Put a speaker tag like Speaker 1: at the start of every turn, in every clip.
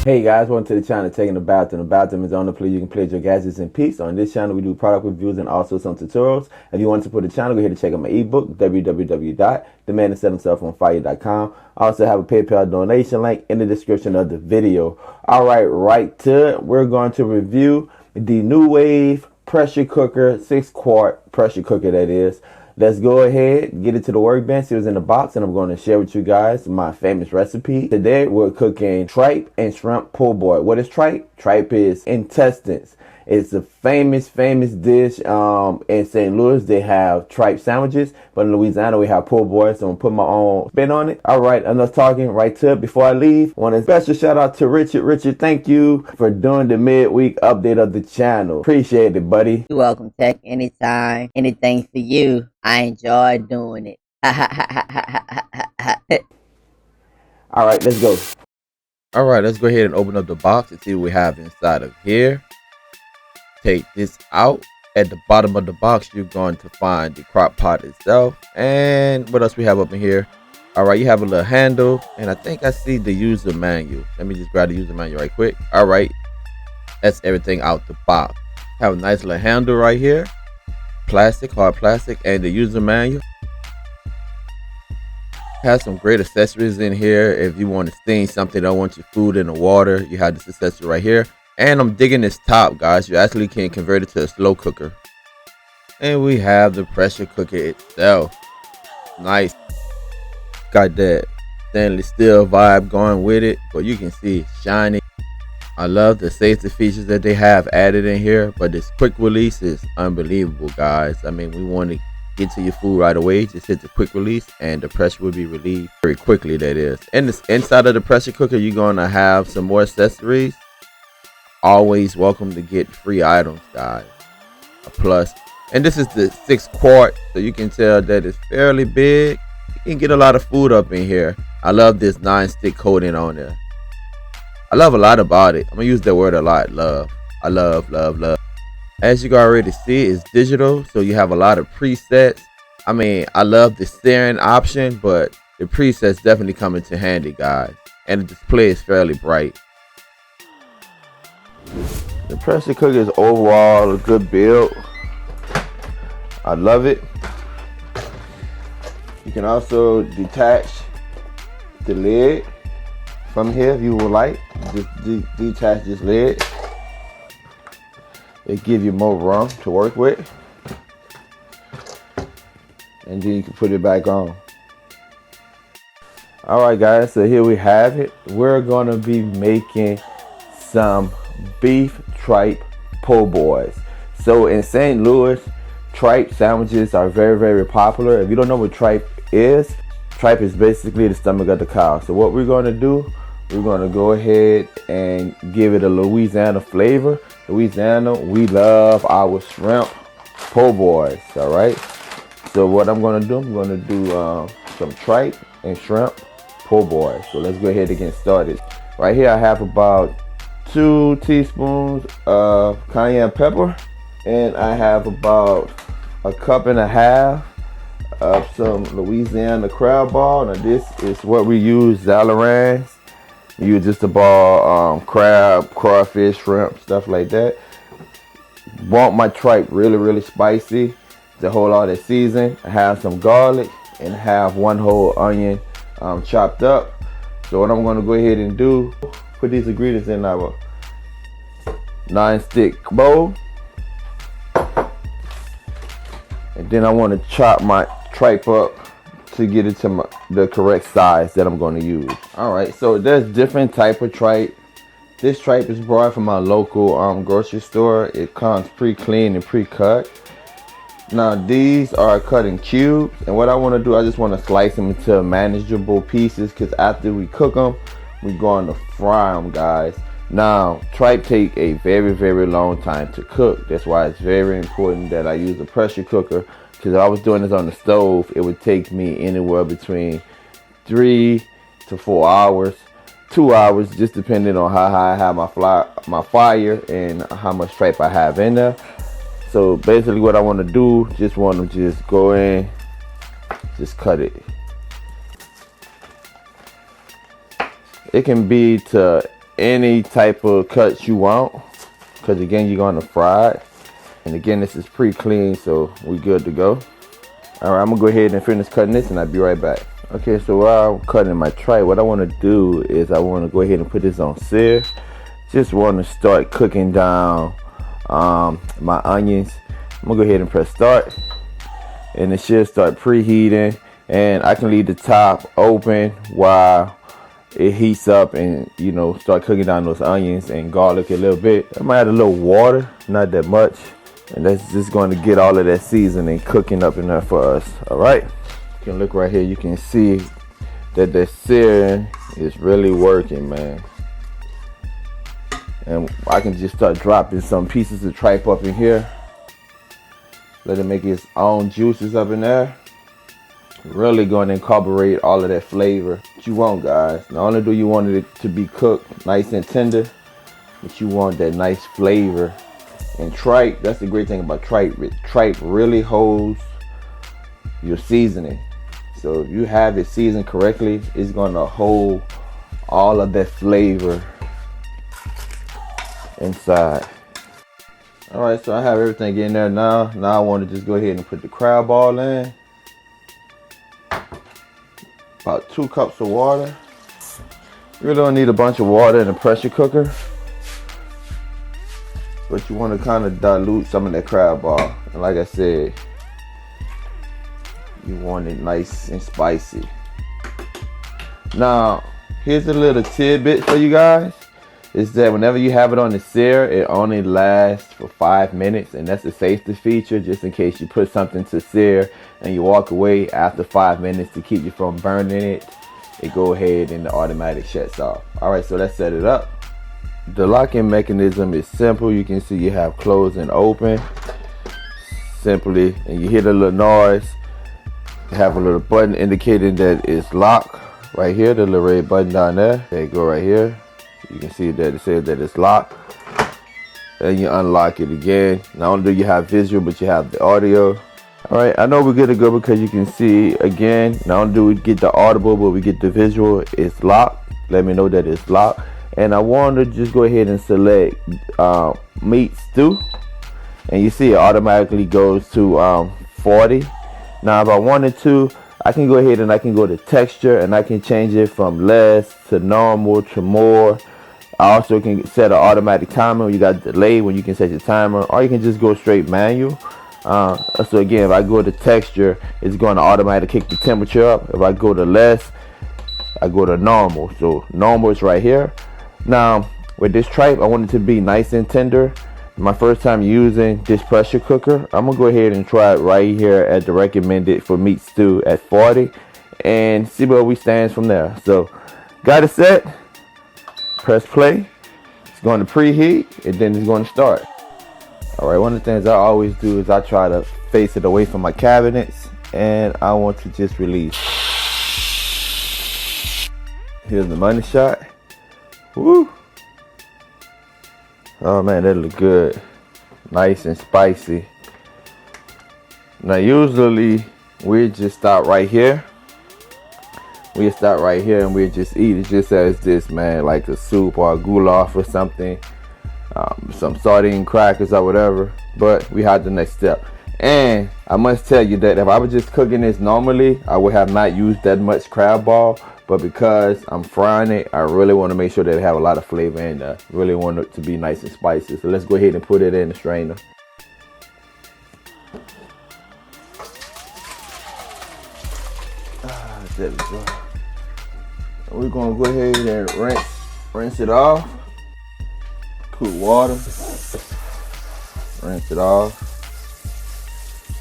Speaker 1: Hey guys, welcome to the channel Taking the Bathroom. The bathroom is on the place you can play your gadgets in peace. On this channel, we do product reviews and also some tutorials. If you want to support the channel, go ahead and check out my ebook, www.themanwhosetselfhimselfonfire.com. I also have a PayPal donation link in the description of the video. Alright, right to it. We're going to review the New Wave pressure cooker, 6-quart pressure cooker that is. Let's go ahead, get it to the workbench. See what's in the box, and I'm going to share with you guys my famous recipe. Today, we're cooking tripe and shrimp po' boy. What is tripe? Tripe is intestines. It's a famous dish. In St. Louis, they have tripe sandwiches, but in Louisiana, we have po' boy, so I'm going to put my own spin on it. All right, enough talking. Right to it. Before I leave, I want a special shout out to Richard. Richard, thank you for doing the midweek update of the channel. Appreciate it, buddy.
Speaker 2: You're welcome, Tech. Anytime. Anything for you. I enjoy doing it.
Speaker 1: All right, let's go.
Speaker 3: All right, let's go ahead and open up the box and see what we have inside of here. Take this out. At the bottom of the box, you're going to find the crock pot itself. And what else we have up in here? All right, you have a little handle, and I think I see the user manual. Let me just grab the user manual right quick. All right, that's everything out the box. Have a nice little handle right here. Plastic, hard plastic, and the user manual. Has some great accessories in here. If you want to steam something, don't want your food in the water, you have this accessory right here. And I'm digging this top, guys. You actually can convert it to a slow cooker. And we have the pressure cooker itself. Nice. Got that stainless steel vibe going with it, but you can see it's shiny. I love the safety features that they have added in here, but this quick release is unbelievable, guys. I mean, we want to get to your food right away. Just hit the quick release and the pressure will be relieved very quickly, that is. And this inside of the pressure cooker, you're going to have some more accessories. Always welcome to get free items, guys. A plus. And this is the 6-quart, so you can tell that it's fairly big. You can get a lot of food up in here. I love this 9-stick coating on there. I love a lot about it. I'm gonna use that word a lot. Love. I love. As you can already see, it's digital, so you have a lot of presets. I mean, I love the steering option, but the presets definitely come into handy, guys. And the display is fairly bright.
Speaker 1: The pressure cooker is overall a good build. I love it. You can also detach the lid from here if you would like. Just detach this lid. It gives you more room to work with. And then you can put it back on. Alright guys, so here we have it. We're gonna be making some beef tripe po' boys. So in St. Louis, tripe sandwiches are very popular. If you don't know what tripe is basically the stomach of the cow. So what we're going to do, we're going to go ahead and give it a Louisiana flavor. Louisiana, we love our shrimp po' boys. All right, so what I'm going to do, I'm going to do some tripe and shrimp po' boys. So let's go ahead and get started. Right here I have about 2 teaspoons of cayenne pepper, and I have about a cup and a half of some Louisiana crab ball. Now this is what we use, Zalarans. We use just about crab, crawfish, shrimp, stuff like that. Want my tripe really spicy, the whole lot of season. I have some garlic and have 1 whole onion chopped up. So what I'm going to go ahead and do, put these ingredients in our 9-stick bowl, and then I want to chop my tripe up to get it to the correct size that I'm going to use. All right, so there's different type of tripe. This tripe is brought from my local grocery store. It comes pre-cleaned and pre-cut. Now these are cut in cubes, and what I want to do, I just want to slice them into manageable pieces, because after we cook them, we're going to fry them, guys. Now tripe take a very long time to cook. That's why it's very important that I use a pressure cooker, because if I was doing this on the stove, it would take me anywhere between 3 to 4 hours, 2 hours, just depending on how high I have my fire and how much tripe I have in there. So basically what I want to do, just want to just go in, just cut it. It can be to any type of cuts you want, because again, you're going to fry it. And again, this is pre-clean, so we good to go. All right, I'm gonna go ahead and finish cutting this, and I'll be right back. Okay, so while I'm cutting my tripe, what I want to do is I want to go ahead and put this on sear. Just want to start cooking down my onions. I'm gonna go ahead and press start, and it should start preheating. And I can leave the top open while it heats up, and you know, start cooking down those onions and garlic a little bit. I might add a little water, not that much, and that's just going to get all of that seasoning cooking up in there for us. All right, you can look right here, you can see that the searing is really working, man. And I can just start dropping some pieces of tripe up in here, let it make its own juices up in there. Really going to incorporate all of that flavor that you want, guys. Not only do you want it to be cooked nice and tender, but you want that nice flavor. And tripe, that's the great thing about tripe. Tripe really holds your seasoning. So if you have it seasoned correctly, it's going to hold all of that flavor inside. All right, so I have everything in there now. Now I want to just go ahead and put the crab ball in. About 2 cups of water. You really don't need a bunch of water in a pressure cooker, but you want to kind of dilute some of that crab ball. And like I said, you want it nice and spicy. Now, here's a little tidbit for you guys. Is that whenever you have it on the sear, it only lasts for 5 minutes, and that's a safety feature, just in case you put something to sear and you walk away after 5 minutes to keep you from burning it. It go ahead and the automatic shuts off. All right, so let's set it up. The locking mechanism is simple. You can see you have close and open. Simply, and you hear the little noise. You have a little button indicating that it's locked right here. The little red button down there. There you go, right here. You can see that it says that it's locked, and you unlock it again. Not only do you have visual, but you have the audio. All right, I know we're good to go because you can see again, not only do we get the audible, but we get the visual. It's locked. Let me know that it's locked. And I want to just go ahead and select meat stew, and you see it automatically goes to 40. Now if I wanted to, I can go ahead and I can go to texture, and I can change it from less to normal to more. I also can set an automatic timer. You got delay when you can set your timer, or you can just go straight manual. So again, if I go to texture, it's going to automatically kick the temperature up. If I go to less, I go to normal. So normal is right here. Now with this tripe, I want it to be nice and tender. My first time using this pressure cooker, I'm gonna go ahead and try it right here at the recommended for meat stew at 40, and see where we stand from there. So got it set, press play. It's going to preheat, and then it's going to start. All right, one of the things I always do is I try to face it away from my cabinets, and I want to just release. Here's the money shot. Woo! Oh man, that look good. Nice and spicy. Now usually we just stop right here. We start right here and we just eat it just as this, man, like a soup or a goulash or something. Some sardine crackers or whatever. But we had the next step. And I must tell you that if I was just cooking this normally, I would have not used that much crab ball. But because I'm frying it, I really want to make sure that it have a lot of flavor in there. Really want it to be nice and spicy. So let's go ahead and put it in the strainer. There we go. We're gonna go ahead and rinse it off. Cool water. Rinse it off.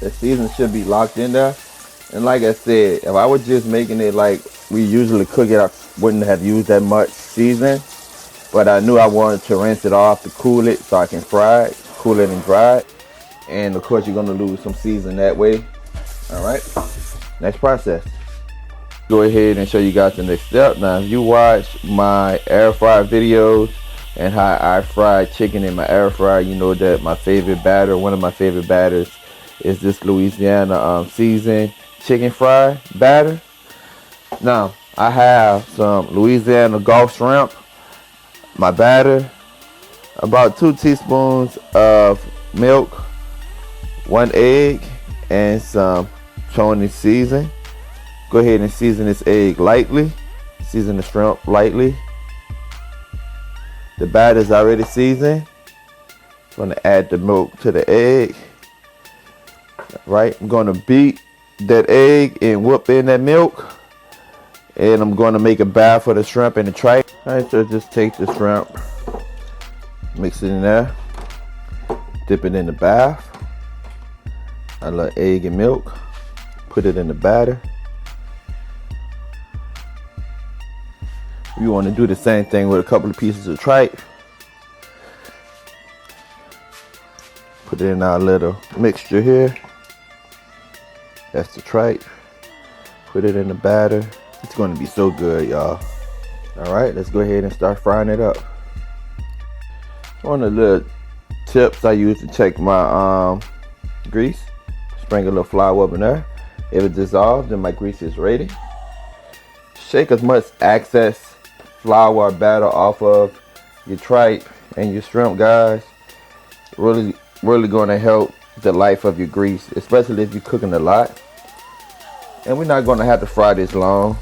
Speaker 1: The season should be locked in there. And like I said, if I was just making it like we usually cook it, I wouldn't have used that much seasoning. But I knew I wanted to rinse it off to cool it so I can fry it, cool it and dry it. And of course you're gonna lose some seasoning that way. All right, next process. Go ahead and show you guys the next step. Now if you watch my air fryer videos and how I fry chicken in my air fryer, you know that my favorite batter, one of my favorite batters, is this Louisiana seasoned chicken fry batter. Now I have some Louisiana Gulf shrimp. my batter, about 2 teaspoons of milk, 1 egg, and some Tony season. Go ahead and season this egg lightly. Season the shrimp lightly. The batter is already seasoned. I'm going to add the milk to the egg. Right, I'm going to beat that egg and whip in that milk. And I'm going to make a bath for the shrimp and the tripe. Alright, so just take the shrimp, mix it in there, dip it in the bath. A little egg and milk, put it in the batter. You want to do the same thing with a couple of pieces of tripe. Put it in our little mixture here. That's the tripe. Put it in the batter. It's going to be so good, y'all. Alright, let's go ahead and start frying it up. One of the little tips I use to check my grease. Sprinkle a little flour up in there. If it dissolves, then my grease is ready. Shake as much excess flour or batter off of your tripe and your shrimp, guys. Really going to help the life of your grease, especially if you're cooking a lot. And we're not going to have to fry this long.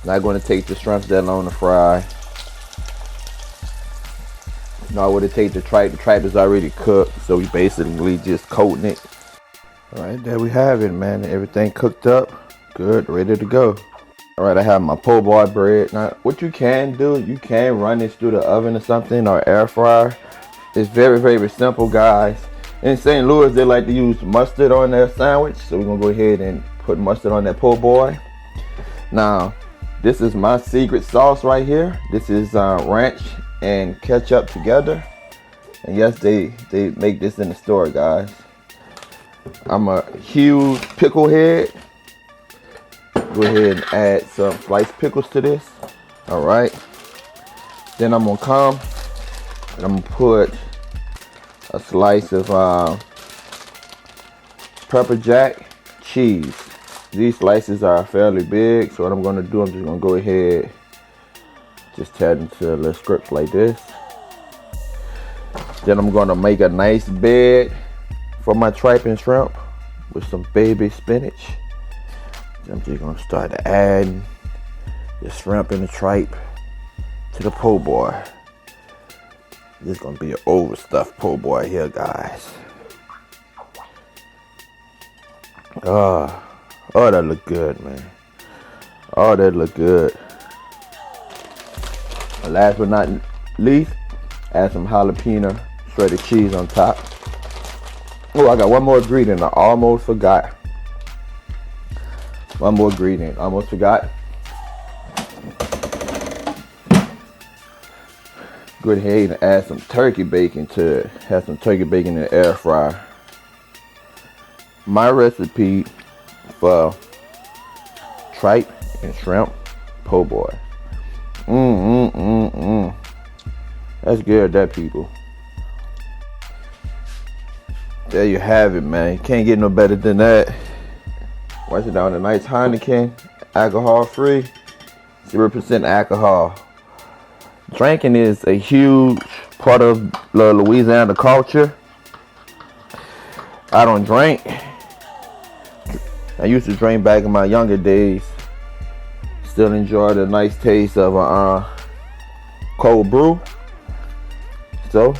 Speaker 1: Not going to take the shrimps that long to fry. Nor would it take the tripe. The tripe is already cooked, so we basically just coating it. Alright, there we have it, man. Everything cooked up. Good, ready to go. Alright, I have my po' boy bread. Now, what you can do, you can run this through the oven or something, or air fryer. It's very, very simple, guys. In St. Louis, they like to use mustard on their sandwich, so we're going to go ahead and put mustard on that po' boy. Now, this is my secret sauce right here. This is ranch and ketchup together. And yes, they make this in the store, guys. I'm a huge pickle head. Go ahead and add some sliced pickles to this. Alright. Then I'm going to come and I'm going to put a slice of pepper jack cheese. These slices are fairly big, so what I'm going to do, I'm just going to go ahead, just tear it into little strips like this. Then I'm going to make a nice bed for my tripe and shrimp with some baby spinach. I'm just going to start adding the shrimp and the tripe to the po' boy. This is going to be an overstuffed po' boy here, guys. Oh, that look good, man. Oh, that look good. And last but not least, add some jalapeno shredded cheese on top. Oh, I got one more ingredient I almost forgot. One more ingredient, almost forgot. Go ahead and add some turkey bacon to it. Have some turkey bacon in the air fryer. My recipe for tripe and shrimp po' boy. That's good, that, people. There you have it, man. Can't get no better than that. Wash it down a nice Heineken, alcohol free, 0% alcohol. Drinking is a huge part of Louisiana culture. I don't drink. I used to drink back in my younger days. Still enjoy the nice taste of a cold brew. So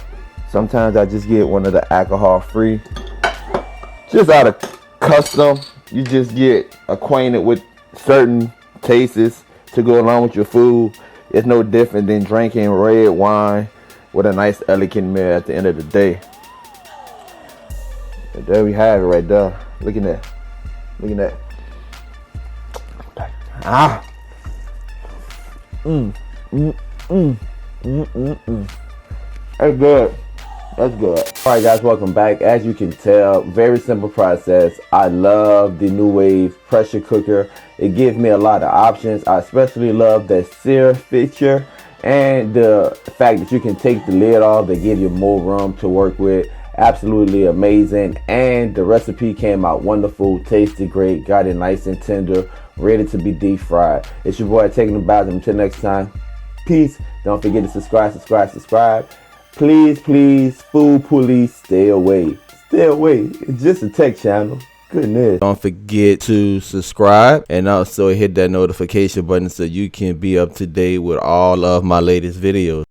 Speaker 1: sometimes I just get one of the alcohol free. Just out of custom, you just get acquainted with certain tastes to go along with your food. It's no different than drinking red wine with a nice elegant meal at the end of the day. And there we have it right there. Look at that. Look at that. Ah. That's good. That's good. Alright, guys, welcome back. As you can tell, very simple process. I love the New Wave pressure cooker. It gives me a lot of options. I especially love the sear feature and the fact that you can take the lid off. They give you more room to work with. Absolutely amazing. And the recipe came out wonderful, tasted great, got it nice and tender ready to be deep fried. It's your boy Taking the Bathroom. Until next time, peace. Don't forget to subscribe. Please, food police, stay away. It's just a tech channel. Goodness.
Speaker 3: Don't forget to subscribe and also hit that notification button so you can be up to date with all of my latest videos.